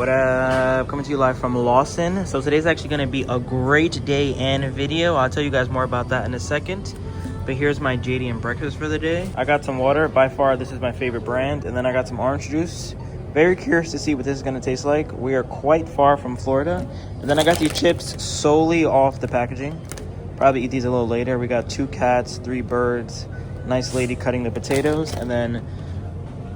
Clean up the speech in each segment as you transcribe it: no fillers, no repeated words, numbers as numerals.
What up? Coming to you live from Lawson. So today's actually going to be a great day and video. I'll tell you guys more about that in a second. But here's my JDM breakfast for the day. I got some water. By far, this is my favorite brand. And then I got some orange juice. Very curious to see what this is going to taste like. We are quite far from Florida. And then I got these chips solely off the packaging. Probably eat these a little later. We got 2 cats, 3 birds. Nice lady cutting the potatoes. And then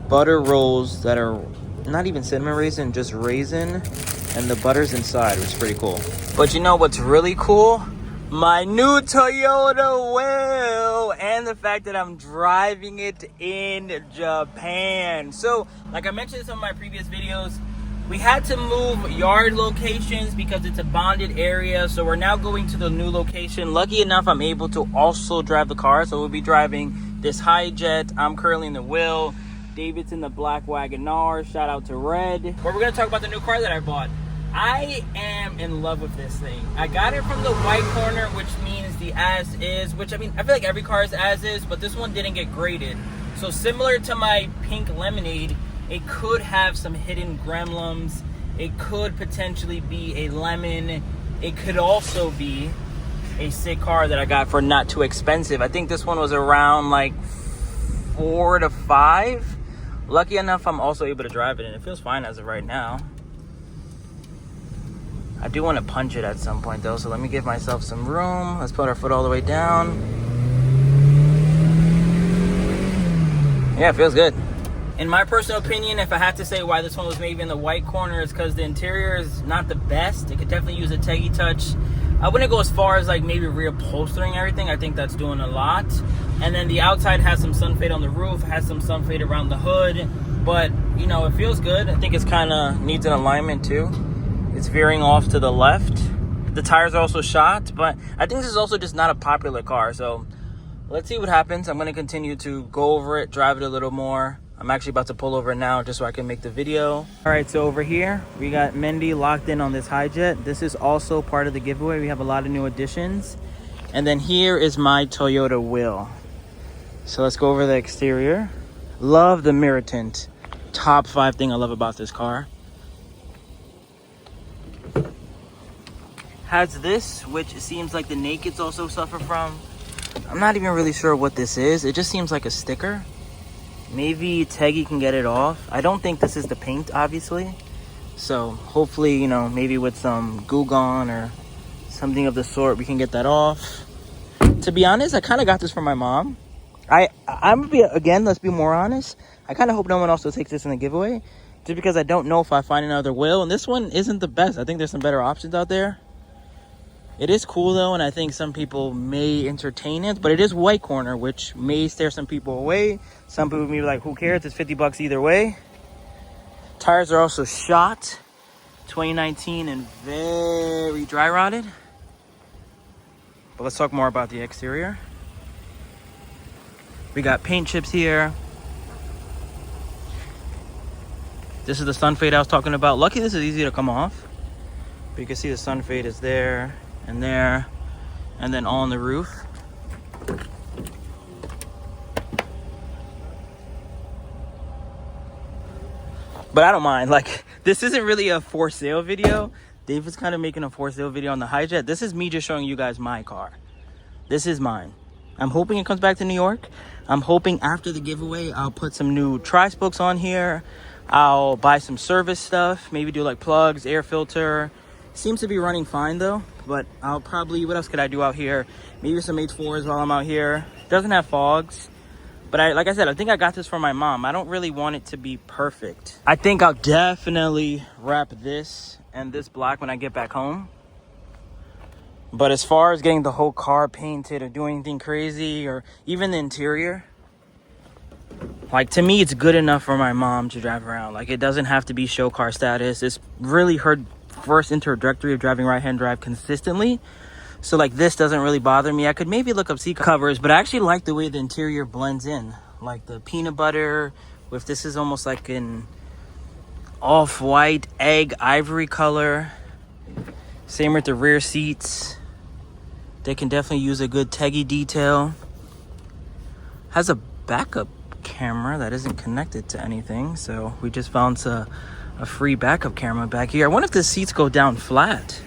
butter rolls that are not even cinnamon raisin, just raisin, and the butter's inside, which is pretty cool. But you know what's really cool? My new Toyota Will, and the fact that I'm driving it in Japan. So, like I mentioned in some of my previous videos, we had to move yard locations because it's a bonded area. So we're now going to the new location. Lucky enough, I'm able to also drive the car. So we'll be driving this Hi-Jet. I'm currently in the Will. David's in the black Wagonar. Shout out to Red. Where we're gonna talk about the new car that I bought. I am in love with this thing. I got it from the white corner, which means the as is, which I mean, I feel like every car is as is, but this one didn't get graded. So similar to my pink lemonade, it could have some hidden gremlins. It could potentially be a lemon. It could also be a sick car that I got for not too expensive. I think this one was around like 4 to 5. Lucky enough, I'm also able to drive it, and it feels fine as of right now. I do want to punch it at some point, though, so let me give myself some room. Let's put our foot all the way down. Yeah, it feels good. In my personal opinion, if I had to say why this one was maybe in the white corner, it's because the interior is not the best. It could definitely use a Teggy touch. I wouldn't go as far as like maybe reupholstering everything. I think that's doing a lot. And then the outside has some sun fade on the roof, has some sun fade around the hood. But, you know, it feels good. I think it's kind of needs an alignment too. It's veering off to the left. The tires are also shot, but I think this is also just not a popular car. So let's see what happens. I'm going to continue to go over it, drive it a little more. I'm actually about to pull over now just so I can make the video. All right, so over here, we got Mendy locked in on this Hi-Jet. This is also part of the giveaway. We have a lot of new additions. And then here is my Toyota Will. So let's go over the exterior. Love the mirror tint. Top 5 thing I love about this car. Has this, which seems like the nakeds also suffer from. I'm not even really sure what this is. It just seems like a sticker. Maybe Teggy can get it off. I don't think this is the paint, obviously. So hopefully, you know, maybe with some Goo Gone or something of the sort, we can get that off. To be honest, I kind of got this from my mom. I'm gonna be, again, let's be more honest. I kind of hope no one also takes this in the giveaway. Just because I don't know if I find another Will. And this one isn't the best. I think there's some better options out there. It is cool though, and I think some people may entertain it, but it is white corner, which may scare some people away. Some people may be like, who cares? It's 50 bucks either way. Tires are also shot. 2019 and very dry rotted. But let's talk more about the exterior. We got paint chips here. This is the sun fade I was talking about. Lucky this is easy to come off. But you can see the sun fade is there. And there, and then all on the roof. But I don't mind. Like, this isn't really a for sale video. Dave is kind of making a for sale video on the Hi-Jet. This is me just showing you guys my car. This is mine. I'm hoping it comes back to New York. I'm hoping after the giveaway, I'll put some new tri-spokes on here. I'll buy some service stuff. Maybe do like plugs, air filter. Seems to be running fine though. But I'll probably, what else could I do out here? Maybe some H4s while I'm out here. Doesn't have fogs. But like I said, I think I got this from my mom. I don't really want it to be perfect. I think I'll definitely wrap this and this black when I get back home. But as far as getting the whole car painted or doing anything crazy or even the interior, like to me, it's good enough for my mom to drive around. Like it doesn't have to be show car status. It's really her first introductory of driving right-hand drive consistently. So like this doesn't really bother me. I could maybe look up seat covers, but I actually like the way the interior blends in. Like the peanut butter with this is almost like an off-white egg ivory color. Same with the rear seats. They can definitely use a good Teggy detail. Has a backup camera that isn't connected to anything, so we just found a free backup camera back here. I wonder if the seats go down flat.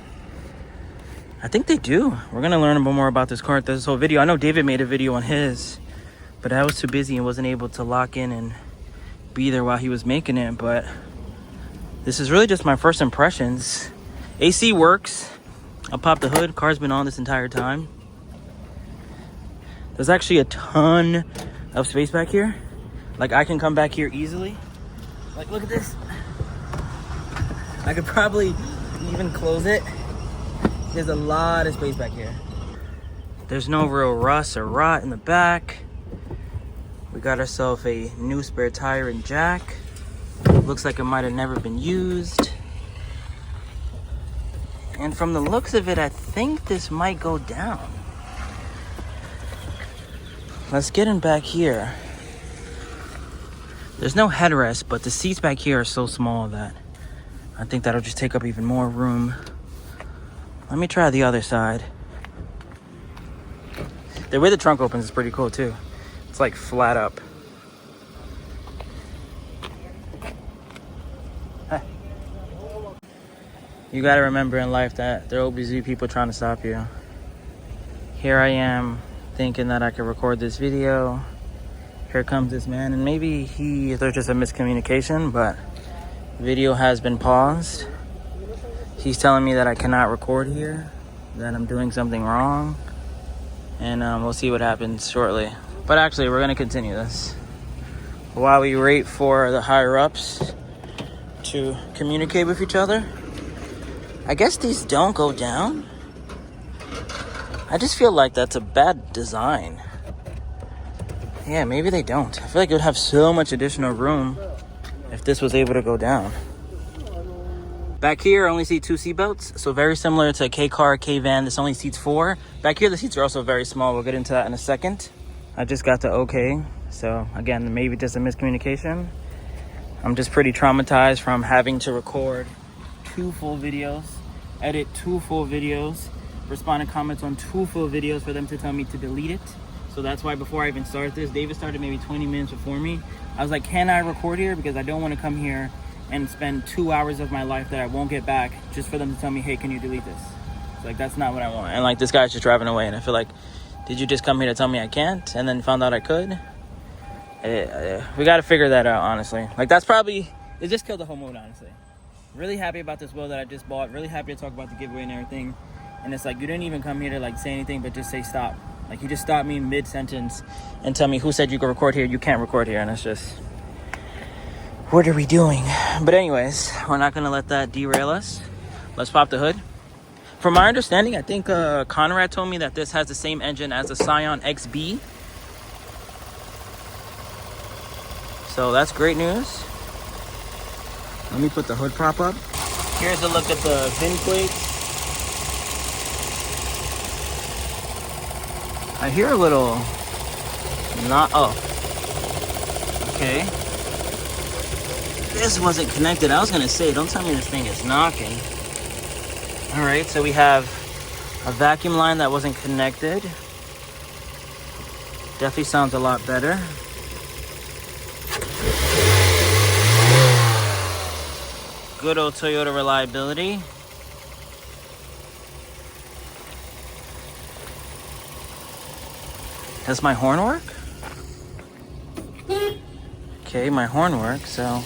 I think they do. We're gonna learn a bit more about this car through this whole video. I know David made a video on his, but I was too busy and wasn't able to lock in and be there while he was making it. But this is really just my first impressions. AC works. I'll pop the hood. Car's been on this entire time. There's actually a ton of space back here. Like, I can come back here easily. Like, look at this. I could probably even close it. There's a lot of space back here. There's no real rust or rot in the back. We got ourselves a new spare tire and jack. Looks like it might have never been used. And from the looks of it, I think this might go down. Let's get in back here. There's no headrest, but the seats back here are so small that I think that'll just take up even more room. Let me try the other side. The way the trunk opens is pretty cool too. It's like flat up. Hey. You gotta remember in life that there will always be people trying to stop you. Here I am thinking that I could record this video. Here comes this man, and maybe there's just a miscommunication, but the video has been paused. He's telling me that I cannot record here, that I'm doing something wrong, and we'll see what happens shortly. But actually, we're gonna continue this while we wait for the higher ups to communicate with each other. I guess these don't go down. I just feel like that's a bad design. Yeah, maybe they don't. I feel like it would have so much additional room if this was able to go down. Back here, I only see 2 seatbelts, so very similar to a K-car, K-van. This only seats 4. Back here, the seats are also very small. We'll get into that in a second. I just got the okay, so again, maybe just a miscommunication. I'm just pretty traumatized from having to record 2 full videos, edit 2 full videos, respond to comments on 2 full videos for them to tell me to delete it. So that's why before I even started this, David started maybe 20 minutes before me. I was like, can I record here? Because I don't want to come here and spend 2 hours of my life that I won't get back just for them to tell me, hey, can you delete this? It's like, that's not what I want. And like, this guy's just driving away, and I feel like, did you just come here to tell me I can't and then found out I could? We got to figure that out, honestly. Like, that's probably, it just killed the whole mood, honestly. Really happy about this wheel that I just bought. Really happy to talk about the giveaway and everything. And it's like, you didn't even come here to like say anything, but just say stop. Like, you just stopped me mid-sentence and tell me, who said you could record here? You can't record here. And it's just, what are we doing? But anyways, we're not going to let that derail us. Let's pop the hood. From my understanding, I think Conrad told me that this has the same engine as the Scion XB. So that's great news. Let me put the hood prop up. Here's a look at the VIN plates. I hear a little okay. This wasn't connected. I was gonna say, don't tell me this thing is knocking. All right, so we have a vacuum line that wasn't connected. Definitely sounds a lot better. Good old Toyota reliability. Does my horn work? Okay, my horn works, so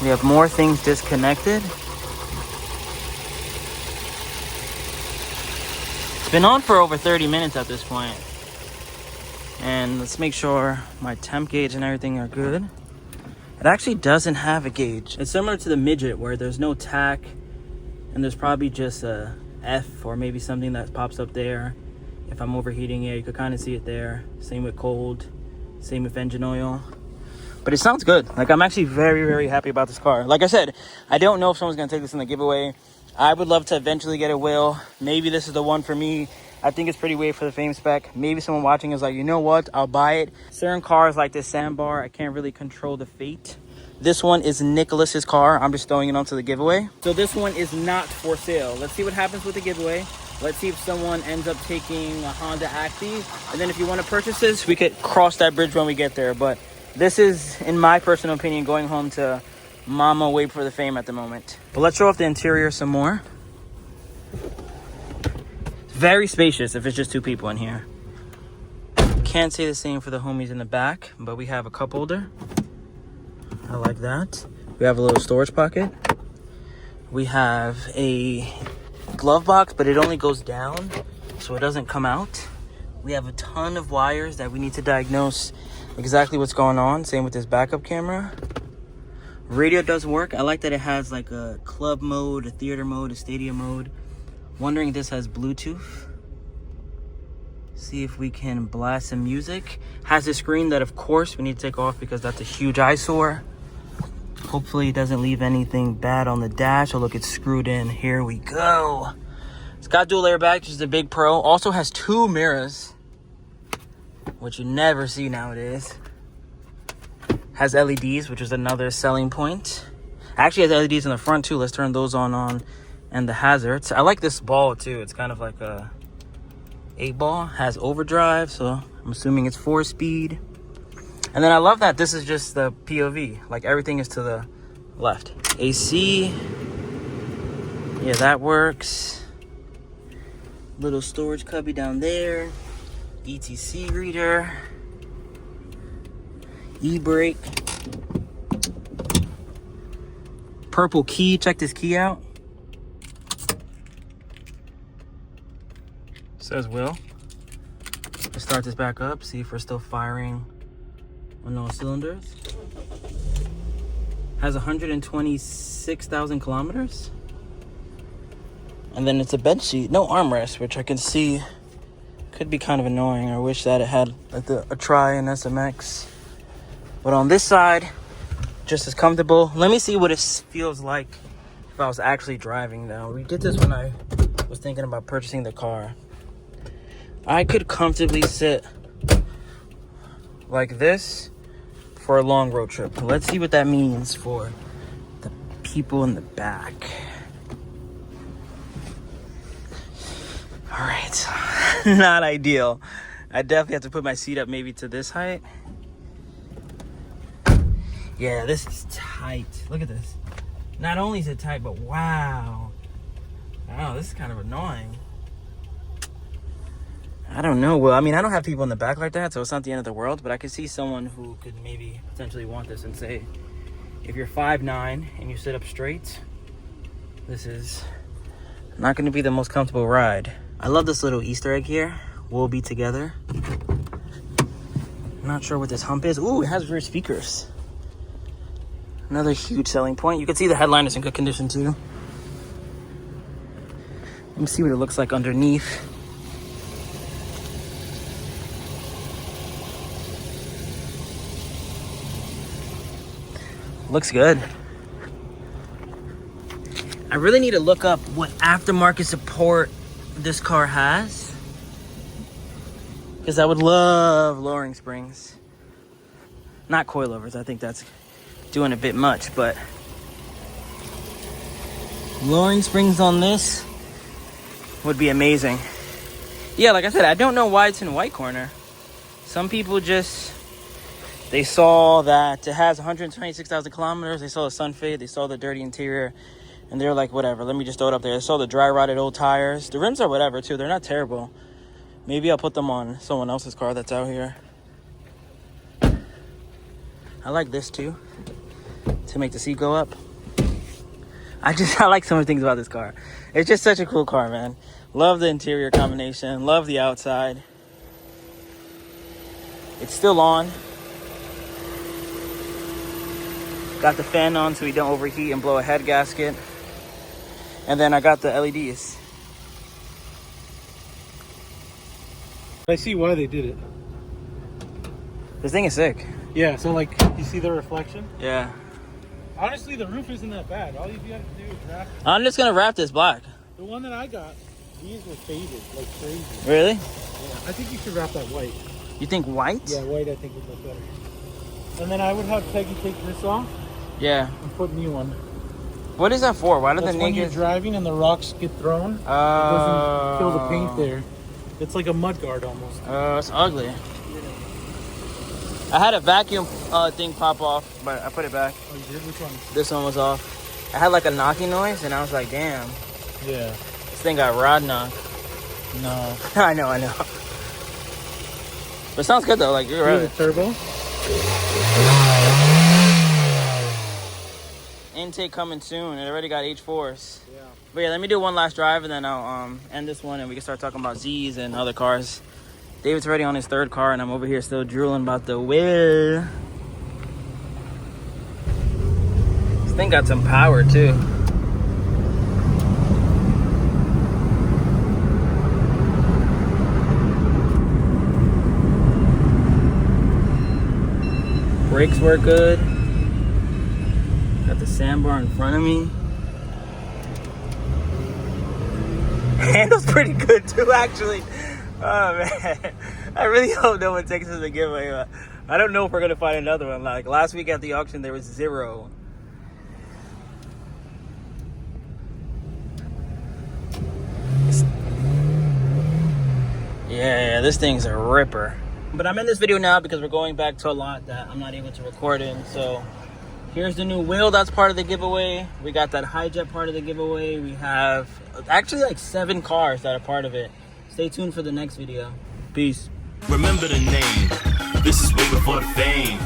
we have more things disconnected. It's been on for over 30 minutes at this point. And let's make sure my temp gauge and everything are good. It actually doesn't have a gauge. It's similar to the Midget where there's no tack and there's probably just a F or maybe something that pops up there. If I'm overheating it, you could kind of see it there. Same with cold, same with engine oil. But it sounds good. Like, I'm actually very, very happy about this car. Like I said, I don't know if someone's gonna take this in the giveaway. I would love to eventually get a wheel. Maybe this is the one for me. I think it's pretty way for the Fame spec. Maybe someone watching is like, you know what? I'll buy it. Certain cars like this sandbar, I can't really control the fate. This one is Nicholas's car. I'm just throwing it onto the giveaway. So this one is not for sale. Let's see what happens with the giveaway. Let's see if someone ends up taking a Honda Active. And then if you want to purchase this, we could cross that bridge when we get there. But this is, in my personal opinion, going home to Mama Wait for the Fame at the moment. But let's show off the interior some more. Very spacious if it's just 2 people in here. Can't say the same for the homies in the back, but we have a cup holder. I like that. We have a little storage pocket. We have a glove box, but it only goes down, so it doesn't come out. We have a ton of wires that we need to diagnose exactly what's going on. Same with this backup camera. Radio does work. I like that it has like a club mode, a theater mode, a stadium mode. Wondering if this has Bluetooth. See if we can blast some music. Has a screen that of course we need to take off because that's a huge eyesore. Hopefully it doesn't leave anything bad on the dash. Oh look, it's screwed in. Here we go. It's got dual airbags, which is a big pro. Also has 2 mirrors, which you never see nowadays. Has LEDs, which is another selling point. Actually has LEDs in the front too. Let's turn those on. And the hazards. I like this ball too. It's kind of like a 8-ball. Has overdrive, so I'm assuming it's 4-speed. And then I love that this is just the POV. Like everything is to the left. AC. Yeah, that works. Little storage cubby down there. ETC reader. E-brake. Purple key. Check this key out. Says Will. Let's start this back up. See if we're still firing on all cylinders. Has 126,000 kilometers. And then it's a bed sheet, no armrest, which I can see could be kind of annoying. I wish that it had like a Tri and SMX. But on this side, just as comfortable. Let me see what it feels like if I was actually driving though. We did this when I was thinking about purchasing the car. I could comfortably sit like this for a long road trip. Let's see what that means for the people in the back. All right, not ideal. I definitely have to put my seat up maybe to this height. Yeah, this is tight. Look at this. Not only is it tight, but wow. Oh, this is kind of annoying. I don't know. Well, I mean, I don't have people in the back like that, so it's not the end of the world, but I could see someone who could maybe potentially want this and say, if you're 5'9" and you sit up straight, this is not going to be the most comfortable ride. I love this little Easter egg here. We'll be together. Not sure what this hump is. Ooh, it has rear speakers. Another huge selling point. You can see the headline is in good condition too. Let me see what it looks like underneath. Looks good. I really need to look up what aftermarket support this car has, because I would love lowering springs. Not coilovers. I think that's doing a bit much, but lowering springs on this would be amazing. Yeah, like I said, I don't know why it's in white corner. Some people just, they saw that it has 126,000 kilometers. They saw the sun fade. They saw the dirty interior. And they're like, whatever, let me just throw it up there. They saw the dry rotted old tires. The rims are whatever, too. They're not terrible. Maybe I'll put them on someone else's car that's out here. I like this, too, to make the seat go up. I like so many things about this car. It's just such a cool car, man. Love the interior combination. Love the outside. It's still on. Got the fan on so we don't overheat and blow a head gasket. And then I got the LEDs. I see why they did it. This thing is sick. Yeah, so like, you see the reflection? Yeah. Honestly, the roof isn't that bad. All you have to do is wrap it. I'm just gonna wrap this black. The one that I got, these were faded like crazy. Really? Yeah, I think you should wrap that white. You think white? Yeah, white I think would look better. And then I would have Peggy take this off. Yeah. And put new one. What is that for? Why do the niggas... when you're driving and the rocks get thrown, it doesn't kill the paint there. It's like a mud guard almost. It's ugly. I had a vacuum thing pop off, but I put it back. Oh, you did? Which one? This one was off. I had like a knocking noise, and I was like, damn. Yeah. This thing got rod knocked. No. I know. But it sounds good though, like you're right. The turbo? Intake coming soon. It already got H4s. Yeah. But yeah, let me do one last drive and then I'll end this one and we can start talking about Z's and other cars. David's already on his third car and I'm over here still drooling about the wheel. This thing got some power too. Brakes work good. Got the sandbar in front of me. Handles pretty good too, actually. Oh man, I really hope no one takes this as a giveaway. I don't know if we're gonna find another one. Like last week at the auction, there was 0. Yeah, this thing's a ripper. But I'm in this video now because we're going back to a lot that I'm not able to record in. So here's the new wheel that's part of the giveaway. We got that hijet part of the giveaway. We have actually like 7 cars that are part of it. Stay tuned for the next video. Peace. Remember the name. This is way before the fame.